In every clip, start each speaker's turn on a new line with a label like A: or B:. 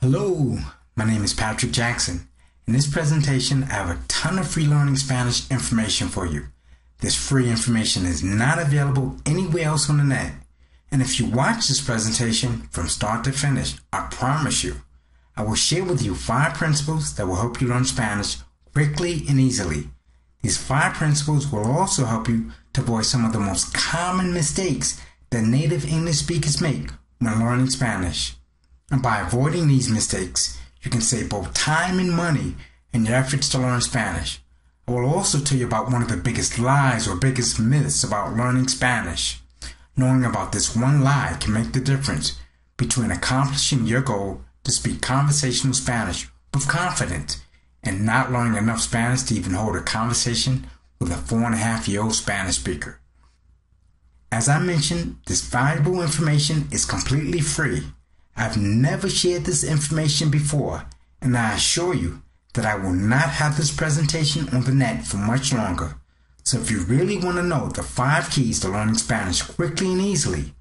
A: Hello, my name is Patrick Jackson. In this presentation, I have a ton of free learning Spanish information for you. This free information is not available anywhere else on the net. And if you watch this presentation from start to finish, I promise you, I will share with you 5 principles that will help you learn Spanish quickly and easily. These 5 principles will also help you to avoid some of the most common mistakes that native English speakers make when learning Spanish. And by avoiding these mistakes, you can save both time and money in your efforts to learn Spanish. I will also tell you about one of the biggest lies or biggest myths about learning Spanish. Knowing about this one lie can make the difference between accomplishing your goal to speak conversational Spanish with confidence and not learning enough Spanish to even hold a conversation with a 4.5-year-old Spanish speaker. As I mentioned, this valuable information is completely free. I've never shared this information before, and I assure you that I will not have this presentation on the net for much longer. So if you really want to know the 5 keys to learning Spanish quickly and easily,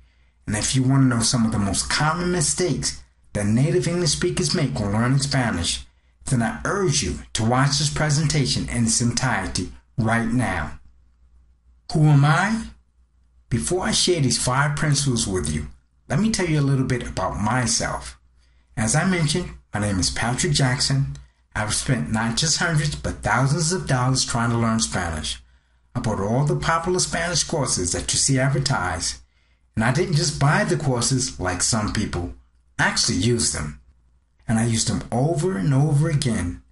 A: and if you want to know some of the most common mistakes that native English speakers make when learning Spanish, then I urge you to watch this presentation in its entirety right now. Who am I? Before I share these 5 principles with you, let me tell you a little bit about myself. As I mentioned, my name is Patrick Jackson. I've spent not just hundreds but thousands of dollars trying to learn Spanish. I bought all the popular Spanish courses that you see advertised. And I didn't just buy the courses like some people. I actually used them. And I used them over and over again.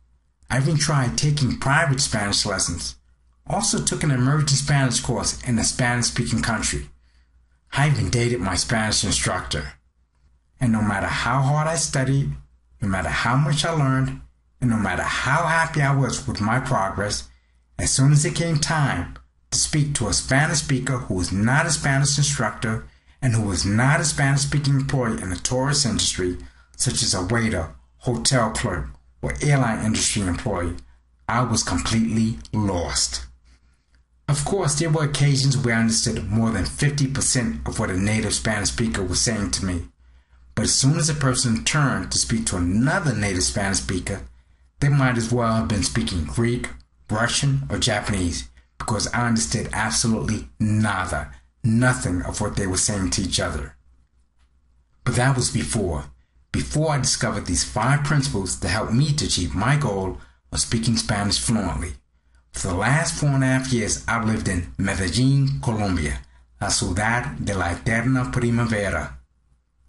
A: I even tried taking private Spanish lessons. Also took an emerging Spanish course in a Spanish-speaking country. I even dated my Spanish instructor. And no matter how hard I studied, no matter how much I learned, and no matter how happy I was with my progress, as soon as it came time to speak to a Spanish speaker who was not a Spanish instructor and who was not a Spanish-speaking employee in the tourist industry, such as a waiter, hotel clerk, or airline industry employee, I was completely lost. Of course, there were occasions where I understood more than 50% of what a native Spanish speaker was saying to me. But as soon as a person turned to speak to another native Spanish speaker, they might as well have been speaking Greek, Russian, or Japanese, because I understood absolutely nothing of what they were saying to each other. But that was before I discovered these 5 principles that helped me to achieve my goal of speaking Spanish fluently. For the last 4.5 years, I've lived in Medellín, Colombia, la ciudad de la eterna primavera,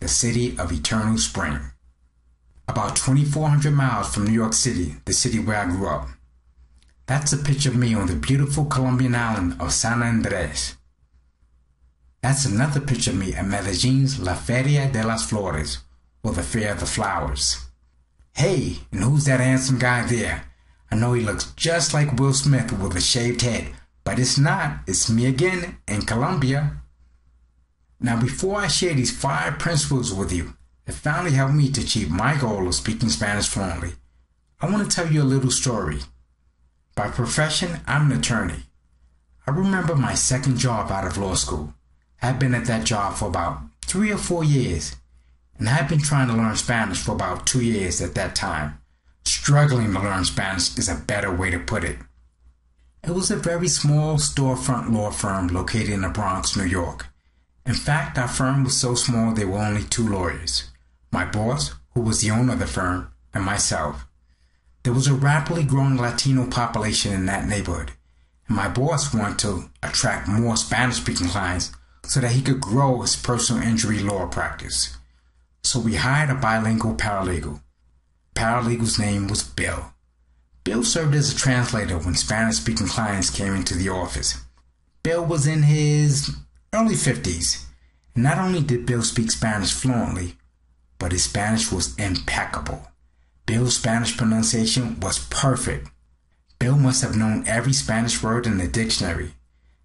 A: the city of eternal spring. About 2,400 miles from New York City, the city where I grew up. That's a picture of me on the beautiful Colombian island of San Andrés. That's another picture of me at Medellín's La Feria de las Flores, or the Fair of the Flowers. Hey, and who's that handsome guy there? I know he looks just like Will Smith with a shaved head, but it's not. It's me again in Colombia. Now, before I share these 5 principles with you that finally helped me to achieve my goal of speaking Spanish fluently, I want to tell you a little story. By profession, I'm an attorney. I remember my second job out of law school. I'd been at that job for about 3 or 4 years, and I'd been trying to learn Spanish for about 2 years at that time. Struggling to learn Spanish is a better way to put it. It was a very small storefront law firm located in the Bronx, New York. In fact, our firm was so small there were only 2 lawyers. My boss, who was the owner of the firm, and myself. There was a rapidly growing Latino population in that neighborhood, and my boss wanted to attract more Spanish-speaking clients so that he could grow his personal injury law practice. So we hired a bilingual paralegal. The paralegal's name was Bill. Bill served as a translator when Spanish-speaking clients came into the office. Bill was in his early 50s, and not only did Bill speak Spanish fluently, but his Spanish was impeccable. Bill's Spanish pronunciation was perfect. Bill must have known every Spanish word in the dictionary,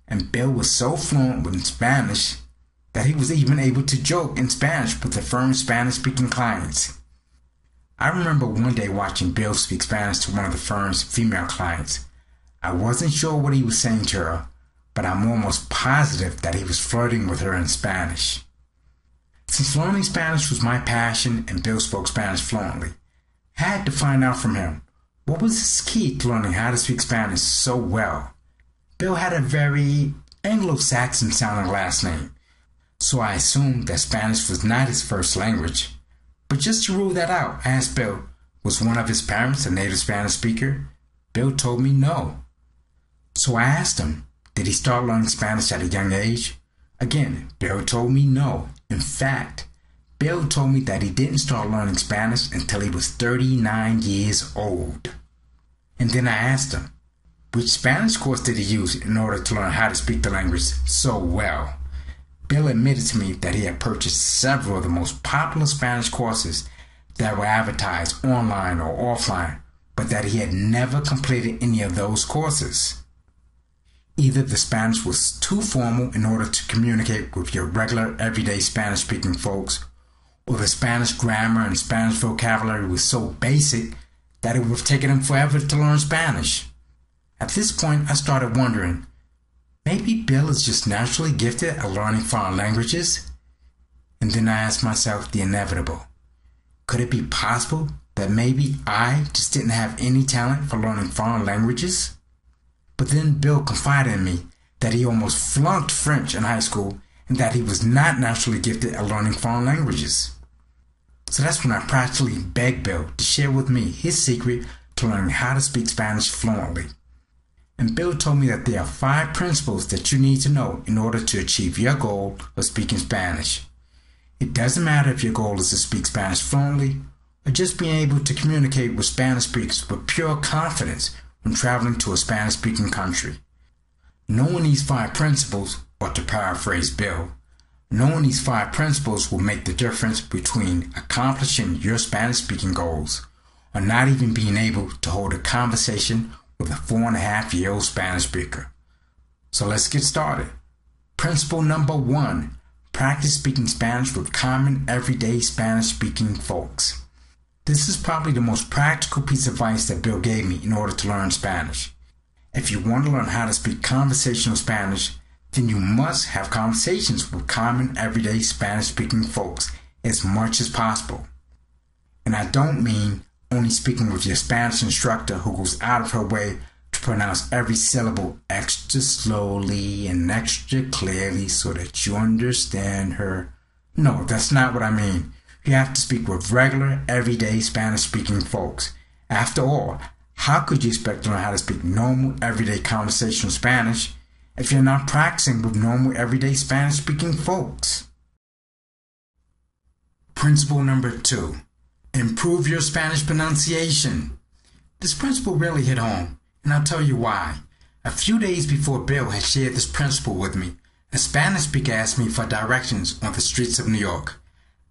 A: and Bill was so fluent in Spanish that he was even able to joke in Spanish with the firm's Spanish-speaking clients. I remember one day watching Bill speak Spanish to one of the firm's female clients. I wasn't sure what he was saying to her, but I'm almost positive that he was flirting with her in Spanish. Since learning Spanish was my passion and Bill spoke Spanish fluently, I had to find out from him what was his key to learning how to speak Spanish so well. Bill had a very Anglo-Saxon sounding last name, so I assumed that Spanish was not his first language. But just to rule that out, I asked Bill, was one of his parents a native Spanish speaker? Bill told me no. So I asked him, did he start learning Spanish at a young age? Again, Bill told me no. In fact, Bill told me that he didn't start learning Spanish until he was 39 years old. And then I asked him, which Spanish course did he use in order to learn how to speak the language so well? Bill admitted to me that he had purchased several of the most popular Spanish courses that were advertised online or offline, but that he had never completed any of those courses. Either the Spanish was too formal in order to communicate with your regular, everyday Spanish-speaking folks, or the Spanish grammar and Spanish vocabulary was so basic that it would have taken him forever to learn Spanish. At this point, I started wondering, maybe Bill is just naturally gifted at learning foreign languages? And then I asked myself the inevitable. Could it be possible that maybe I just didn't have any talent for learning foreign languages? But then Bill confided in me that he almost flunked French in high school and that he was not naturally gifted at learning foreign languages. So that's when I practically begged Bill to share with me his secret to learning how to speak Spanish fluently. And Bill told me that there are 5 principles that you need to know in order to achieve your goal of speaking Spanish. It doesn't matter if your goal is to speak Spanish fluently or just being able to communicate with Spanish speakers with pure confidence when traveling to a Spanish-speaking country. Knowing these 5 principles, or to paraphrase Bill, knowing these 5 principles will make the difference between accomplishing your Spanish-speaking goals or not even being able to hold a conversation with a 4.5-year-old Spanish speaker. So let's get started. Principle number 1, practice speaking Spanish with common, everyday Spanish-speaking folks. This is probably the most practical piece of advice that Bill gave me in order to learn Spanish. If you want to learn how to speak conversational Spanish, then you must have conversations with common, everyday Spanish-speaking folks as much as possible. And I don't mean only speaking with your Spanish instructor who goes out of her way to pronounce every syllable extra slowly and extra clearly so that you understand her. No, that's not what I mean. You have to speak with regular, everyday Spanish-speaking folks. After all, how could you expect to learn how to speak normal, everyday conversational Spanish if you're not practicing with normal, everyday Spanish-speaking folks? Principle number 2, improve your Spanish pronunciation. This principle really hit home, and I'll tell you why. A few days before Bill had shared this principle with me, a Spanish speaker asked me for directions on the streets of New York.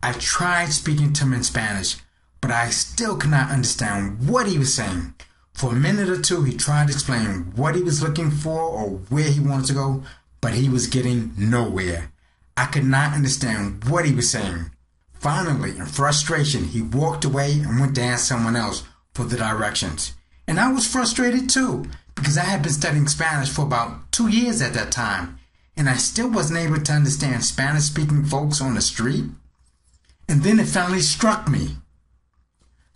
A: I tried speaking to him in Spanish, but I still could not understand what he was saying. For a minute or two, he tried to explain what he was looking for or where he wanted to go, but he was getting nowhere. I could not understand what he was saying. Finally, in frustration, he walked away and went to ask someone else for the directions. And I was frustrated too, because I had been studying Spanish for about 2 years at that time, and I still wasn't able to understand Spanish-speaking folks on the street. And then it finally struck me.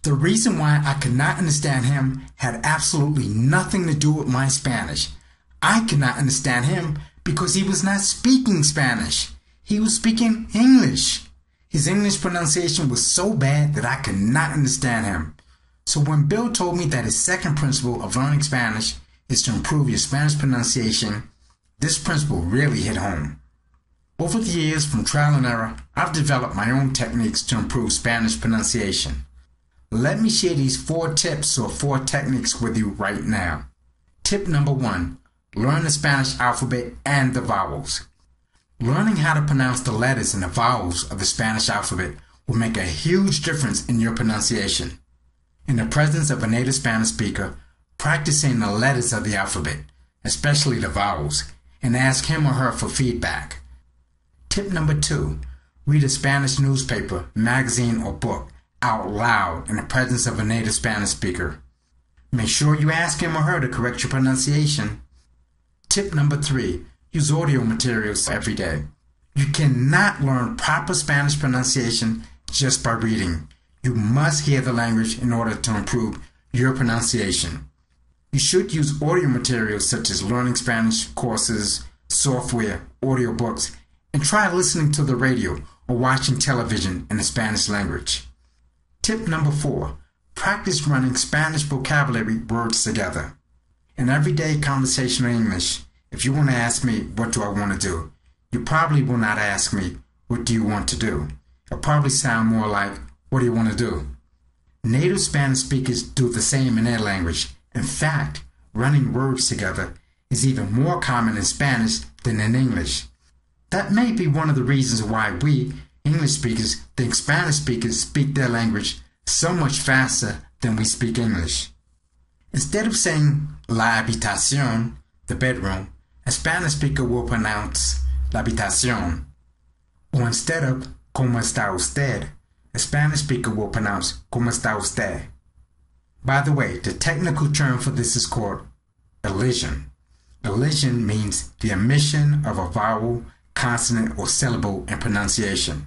A: The reason why I could not understand him had absolutely nothing to do with my Spanish. I could not understand him because he was not speaking Spanish. He was speaking English. His English pronunciation was so bad that I could not understand him. So when Bill told me that his second principle of learning Spanish is to improve your Spanish pronunciation, this principle really hit home. Over the years, from trial and error, I've developed my own techniques to improve Spanish pronunciation. Let me share these 4 tips or 4 techniques with you right now. Tip number 1, learn the Spanish alphabet and the vowels. Learning how to pronounce the letters and the vowels of the Spanish alphabet will make a huge difference in your pronunciation. In the presence of a native Spanish speaker, practice saying the letters of the alphabet, especially the vowels, and ask him or her for feedback. Tip number 2, read a Spanish newspaper, magazine, or book out loud in the presence of a native Spanish speaker. Make sure you ask him or her to correct your pronunciation. Tip number 3, use audio materials every day. You cannot learn proper Spanish pronunciation just by reading. You must hear the language in order to improve your pronunciation. You should use audio materials such as learning Spanish courses, software, audiobooks, and try listening to the radio or watching television in the Spanish language. Tip number 4. Practice running Spanish vocabulary words together. In everyday conversational English, if you want to ask me, what do I want to do? You probably will not ask me, what do you want to do? It'll probably sound more like, what do you want to do? Native Spanish speakers do the same in their language. In fact, running words together is even more common in Spanish than in English. That may be one of the reasons why we, English speakers, think Spanish speakers speak their language so much faster than we speak English. Instead of saying la habitación, the bedroom, a Spanish speaker will pronounce la habitación. Or instead of ¿cómo está usted?, a Spanish speaker will pronounce ¿cómo está usted? By the way, the technical term for this is called elision. Elision means the omission of a vowel, consonant, or syllable in pronunciation.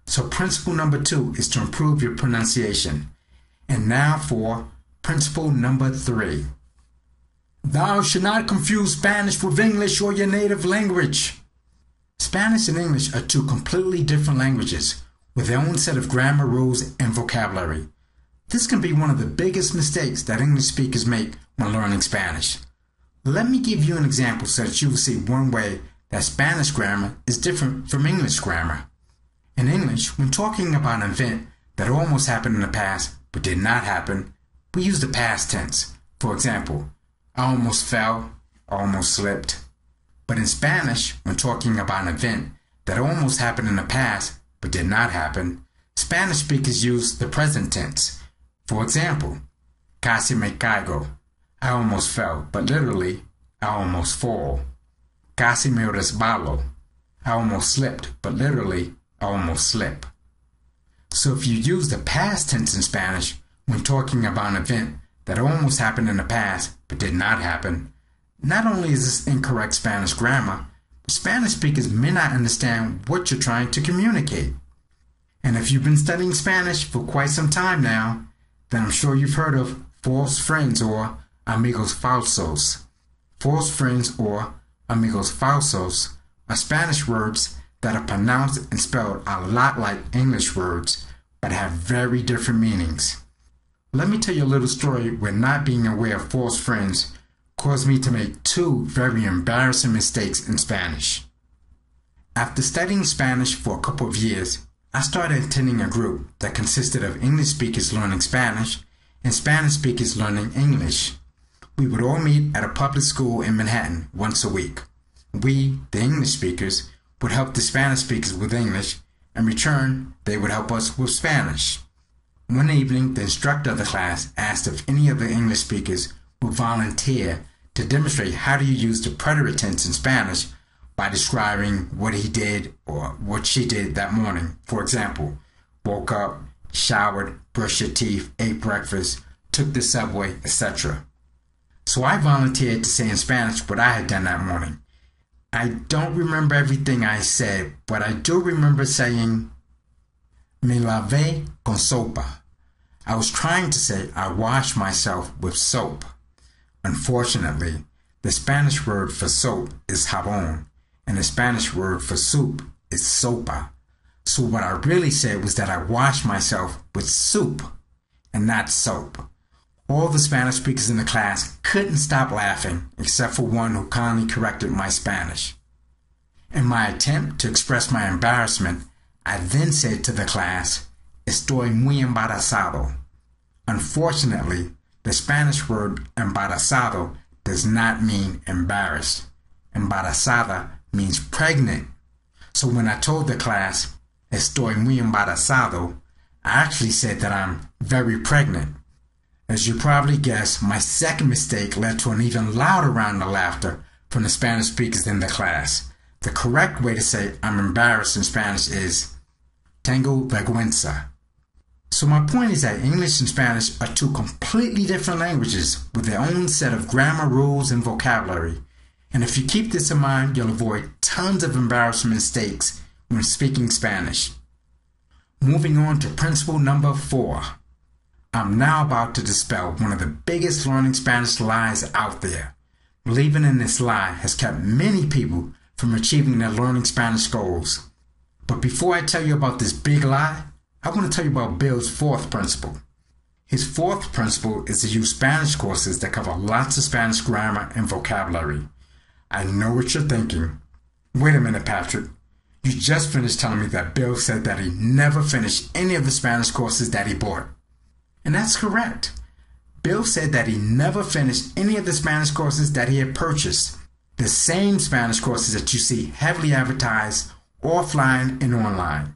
A: So principle number 2 is to improve your pronunciation. And now for principle number 3. Thou should not confuse Spanish with English or your native language. Spanish and English are two completely different languages with their own set of grammar rules and vocabulary. This can be one of the biggest mistakes that English speakers make when learning Spanish. Let me give you an example so that you will see one way that Spanish grammar is different from English grammar. In English, when talking about an event that almost happened in the past but did not happen, we use the past tense. For example, I almost fell, I almost slipped. But in Spanish, when talking about an event that almost happened in the past but did not happen, Spanish speakers use the present tense. For example, casi me caigo, I almost fell, but literally, I almost fall. Casi me resbalo, I almost slipped, but literally, I almost slip. So if you use the past tense in Spanish when talking about an event that almost happened in the past but did not happen, not only is this incorrect Spanish grammar, but Spanish speakers may not understand what you're trying to communicate. And if you've been studying Spanish for quite some time now, then I'm sure you've heard of false friends or amigos falsos. False friends or amigos falsos are Spanish words that are pronounced and spelled a lot like English words, but have very different meanings. Let me tell you a little story where not being aware of false friends caused me to make 2 very embarrassing mistakes in Spanish. After studying Spanish for a couple of years, I started attending a group that consisted of English speakers learning Spanish and Spanish speakers learning English. We would all meet at a public school in Manhattan once a week. We, the English speakers, would help the Spanish speakers with English. In return, they would help us with Spanish. One evening, the instructor of the class asked if any of the English speakers would volunteer to demonstrate how do you use the preterite tense in Spanish by describing what he did or what she did that morning. For example, woke up, showered, brushed your teeth, ate breakfast, took the subway, etc. So I volunteered to say in Spanish what I had done that morning. I don't remember everything I said, but I do remember saying, me lavé con sopa. I was trying to say I washed myself with soap. Unfortunately, the Spanish word for soap is jabón, and the Spanish word for soup is sopa. So what I really said was that I washed myself with soup and not soap. All the Spanish speakers in the class couldn't stop laughing, except for one who kindly corrected my Spanish. In my attempt to express my embarrassment, I then said to the class, estoy muy embarazado. Unfortunately, the Spanish word embarazado does not mean embarrassed. Embarazada means pregnant. So when I told the class, estoy muy embarazado, I actually said that I'm very pregnant. As you probably guessed, my second mistake led to an even louder round of laughter from the Spanish speakers in the class. The correct way to say I'm embarrassed in Spanish is tengo vergüenza. So my point is that English and Spanish are 2 completely different languages with their own set of grammar rules and vocabulary. And if you keep this in mind, you'll avoid tons of embarrassing mistakes when speaking Spanish. Moving on to principle number 4. I'm now about to dispel one of the biggest learning Spanish lies out there. Believing in this lie has kept many people from achieving their learning Spanish goals. But before I tell you about this big lie, I want to tell you about Bill's 4th principle. His 4th principle is to use Spanish courses that cover lots of Spanish grammar and vocabulary. I know what you're thinking. Wait a minute, Patrick. You just finished telling me that Bill said that he never finished any of the Spanish courses that he bought. And that's correct. Bill said that he never finished any of the Spanish courses that he had purchased. The same Spanish courses that you see heavily advertised offline and online.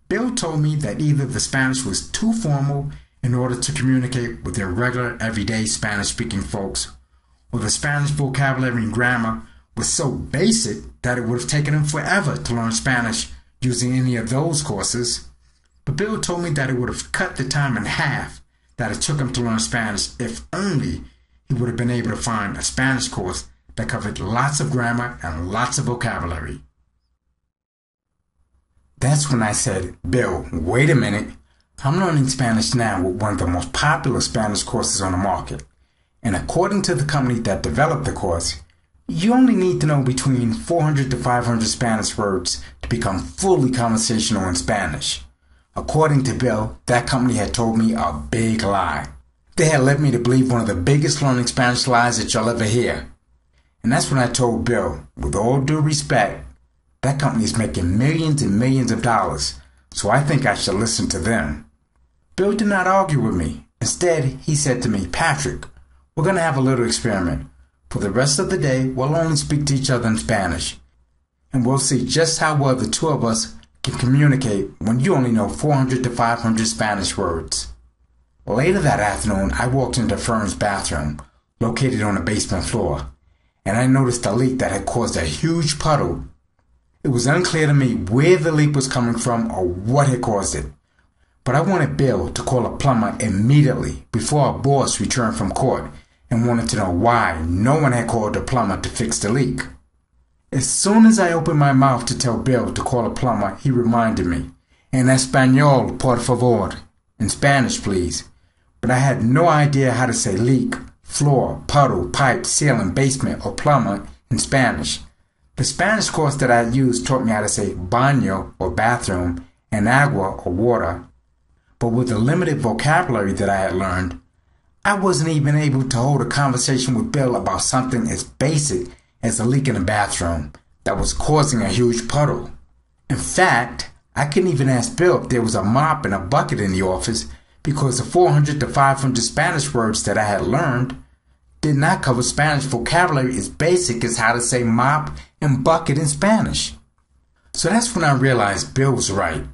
A: Bill told me that either the Spanish was too formal in order to communicate with their regular everyday Spanish-speaking folks, or the Spanish vocabulary and grammar was so basic that it would have taken him forever to learn Spanish using any of those courses. But Bill told me that it would have cut the time in half that it took him to learn Spanish if only he would have been able to find a Spanish course that covered lots of grammar and lots of vocabulary. That's when I said, Bill, wait a minute. I'm learning Spanish now with one of the most popular Spanish courses on the market. And according to the company that developed the course, you only need to know between 400 to 500 Spanish words to become fully conversational in Spanish. According to Bill, that company had told me a big lie. They had led me to believe one of the biggest learning Spanish lies that you'll ever hear. And that's when I told Bill, with all due respect, that company is making millions and millions of dollars, so I think I should listen to them. Bill did not argue with me. Instead, he said to me, Patrick, we're going to have a little experiment. For the rest of the day, we'll only speak to each other in Spanish. And we'll see just how well the two of us can communicate when you only know 400 to 500 Spanish words. Later that afternoon, I walked into the firm's bathroom, located on the basement floor, and I noticed a leak that had caused a huge puddle. It was unclear to me where the leak was coming from or what had caused it. But I wanted Bill to call a plumber immediately before our boss returned from court and wanted to know why no one had called a plumber to fix the leak. As soon as I opened my mouth to tell Bill to call a plumber, he reminded me, En español, por favor. In Spanish, please. But I had no idea how to say leak, floor, puddle, pipe, ceiling, basement, or plumber in Spanish. The Spanish course that I used taught me how to say baño, or bathroom, and agua, or water. But with the limited vocabulary that I had learned, I wasn't even able to hold a conversation with Bill about something as basic as a leak in the bathroom that was causing a huge puddle. In fact, I couldn't even ask Bill if there was a mop and a bucket in the office because the 400 to 500 Spanish words that I had learned did not cover Spanish vocabulary as basic as how to say mop and bucket in Spanish. So that's when I realized Bill was right.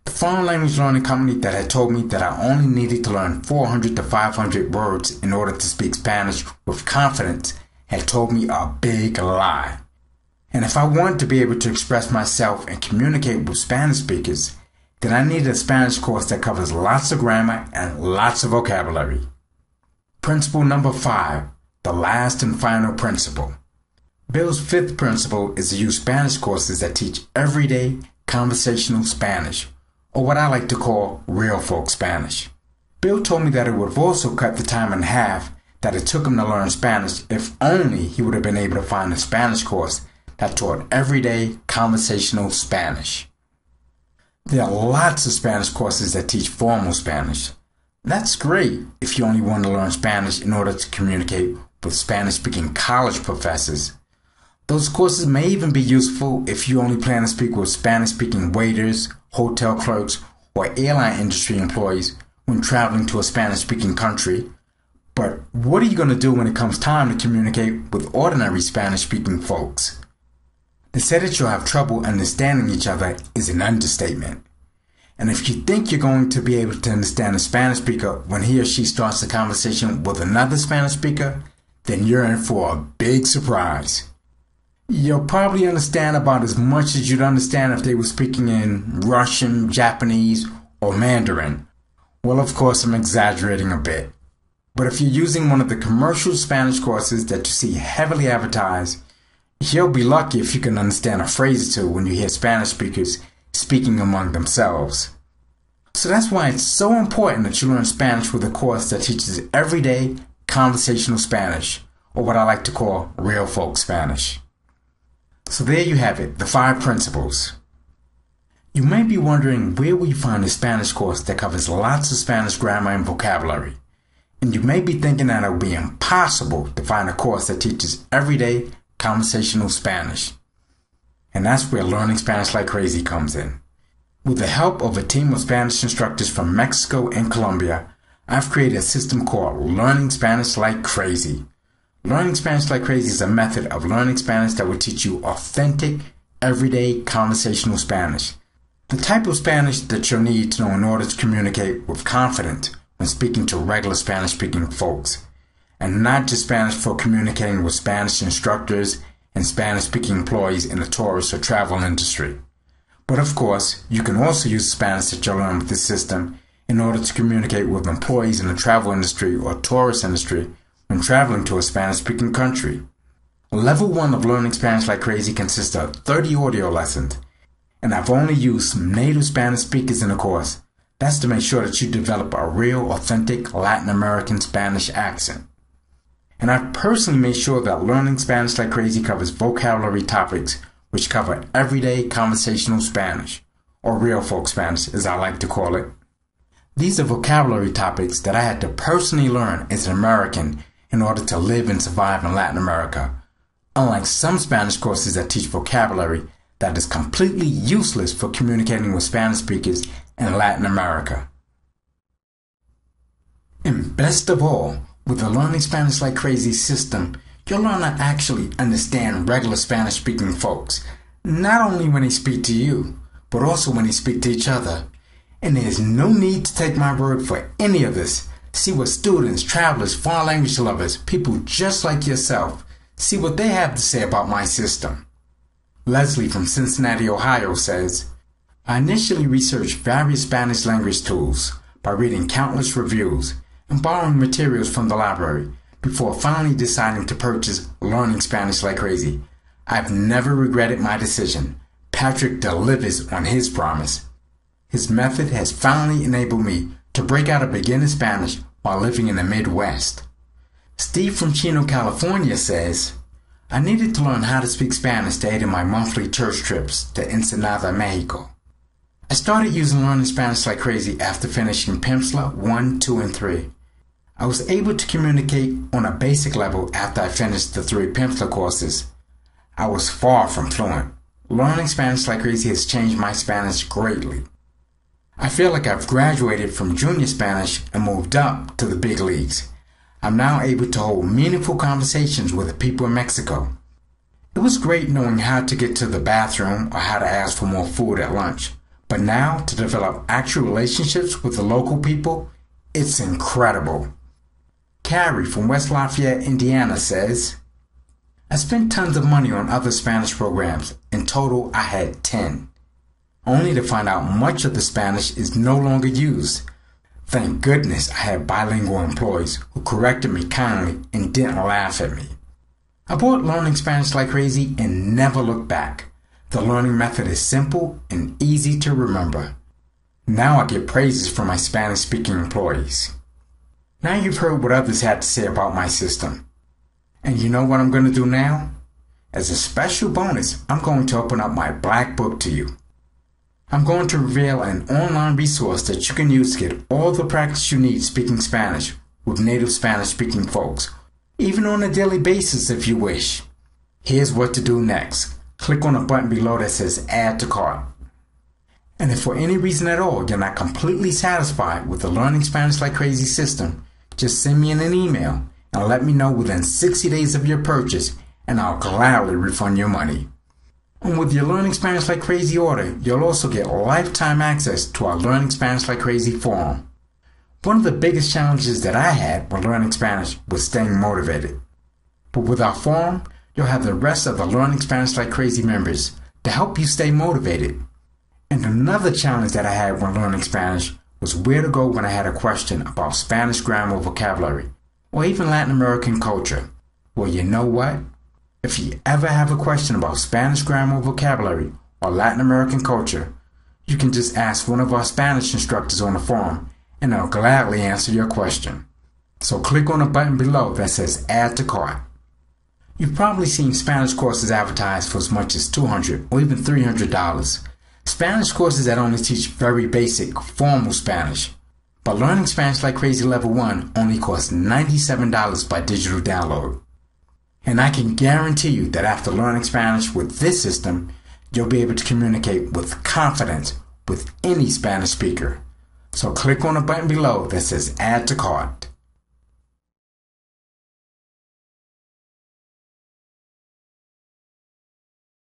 A: The foreign language learning company that had told me that I only needed to learn 400 to 500 words in order to speak Spanish with confidence had told me a big lie. And if I wanted to be able to express myself and communicate with Spanish speakers, then I needed a Spanish course that covers lots of grammar and lots of vocabulary. Principle number 5, the last and final principle. Bill's 5th principle is to use Spanish courses that teach everyday conversational Spanish, or what I like to call real folk Spanish. Bill told me that it would have also cut the time in half that it took him to learn Spanish if only he would have been able to find a Spanish course that taught everyday conversational Spanish. There are lots of Spanish courses that teach formal Spanish. That's great if you only want to learn Spanish in order to communicate with Spanish-speaking college professors. Those courses may even be useful if you only plan to speak with Spanish-speaking waiters, hotel clerks, or airline industry employees when traveling to a Spanish-speaking country. But what are you going to do when it comes time to communicate with ordinary Spanish-speaking folks? To say that you'll have trouble understanding each other is an understatement. And if you think you're going to be able to understand a Spanish speaker when he or she starts a conversation with another Spanish speaker, then you're in for a big surprise. You'll probably understand about as much as you'd understand if they were speaking in Russian, Japanese, or Mandarin. Well, of course, I'm exaggerating a bit. But if you're using one of the commercial Spanish courses that you see heavily advertised, you'll be lucky if you can understand a phrase or two when you hear Spanish speakers speaking among themselves. So that's why it's so important that you learn Spanish with a course that teaches everyday conversational Spanish, or what I like to call real folk Spanish. So there you have it, the 5 principles. You may be wondering where will you find a Spanish course that covers lots of Spanish grammar and vocabulary. And you may be thinking that it will be impossible to find a course that teaches everyday conversational Spanish. And that's where Learning Spanish Like Crazy comes in. With the help of a team of Spanish instructors from Mexico and Colombia, I've created a system called Learning Spanish Like Crazy. Learning Spanish Like Crazy is a method of learning Spanish that will teach you authentic, everyday conversational Spanish. The type of Spanish that you'll need to know in order to communicate with confidence when speaking to regular Spanish-speaking folks. And not just Spanish for communicating with Spanish instructors and Spanish-speaking employees in the tourist or travel industry. But of course, you can also use Spanish that you'll learn with this system in order to communicate with employees in the travel industry or tourist industry when traveling to a Spanish-speaking country. Level 1 of Learning Spanish Like Crazy consists of 30 audio lessons, and I've only used some native Spanish speakers in the course. That's to make sure that you develop a real, authentic Latin American Spanish accent. And I've personally made sure that Learning Spanish Like Crazy covers vocabulary topics which cover everyday conversational Spanish, or real folk Spanish as I like to call it. These are vocabulary topics that I had to personally learn as an American in order to live and survive in Latin America, unlike some Spanish courses that teach vocabulary that is completely useless for communicating with Spanish speakers in Latin America. And best of all, with the Learning Spanish Like Crazy system, you'll learn to actually understand regular Spanish-speaking folks, not only when they speak to you, but also when they speak to each other. And there's no need to take my word for any of this. See what students, travelers, foreign language lovers, people just like yourself, see what they have to say about my system. Leslie from Cincinnati, Ohio says, I initially researched various Spanish language tools by reading countless reviews and borrowing materials from the library before finally deciding to purchase Learning Spanish Like Crazy. I've never regretted my decision. Patrick delivers on his promise. His method has finally enabled me to break out of beginner Spanish while living in the Midwest. Steve from Chino, California says, I needed to learn how to speak Spanish to aid in my monthly church trips to Ensenada, Mexico. I started using Learning Spanish Like Crazy after finishing Pimsleur 1, 2, and 3. I was able to communicate on a basic level after I finished the 3 Pimsleur courses. I was far from fluent. Learning Spanish Like Crazy has changed my Spanish greatly. I feel like I've graduated from junior Spanish and moved up to the big leagues. I'm now able to hold meaningful conversations with the people in Mexico. It was great knowing how to get to the bathroom or how to ask for more food at lunch. But now to develop actual relationships with the local people, it's incredible. Carrie from West Lafayette, Indiana says, I spent tons of money on other Spanish programs. In total, I had 10. Only to find out much of the Spanish is no longer used. Thank goodness I had bilingual employees who corrected me kindly and didn't laugh at me. I bought Learning Spanish Like Crazy and never looked back. The learning method is simple and easy to remember. Now I get praises from my Spanish-speaking employees. Now you've heard what others had to say about my system. And you know what I'm going to do now? As a special bonus, I'm going to open up my black book to you. I'm going to reveal an online resource that you can use to get all the practice you need speaking Spanish with native Spanish-speaking folks, even on a daily basis if you wish. Here's what to do next. Click on the button below that says Add to Cart. And if for any reason at all you're not completely satisfied with the Learning Spanish Like Crazy system, just send me an email and let me know within 60 days of your purchase, and I'll gladly refund your money. And with your Learning Spanish Like Crazy order, you'll also get lifetime access to our Learning Spanish Like Crazy forum. One of the biggest challenges that I had when learning Spanish was staying motivated. But with our forum, you'll have the rest of the Learning Spanish Like Crazy members to help you stay motivated. And another challenge that I had when learning Spanish was where to go when I had a question about Spanish grammar or vocabulary. or even Latin American culture. Well, you know what? If you ever have a question about Spanish grammar, vocabulary, or Latin American culture, you can just ask one of our Spanish instructors on the forum, and they'll gladly answer your question. So click on the button below that says Add to Cart. You've probably seen Spanish courses advertised for as much as $200 or even $300. Spanish courses that only teach very basic, formal Spanish. But learning Spanish like crazy level 1 only costs $97 by digital download. And I can guarantee you that after learning Spanish with this system, you'll be able to communicate with confidence with any Spanish speaker. So click on the button below that says Add to Cart.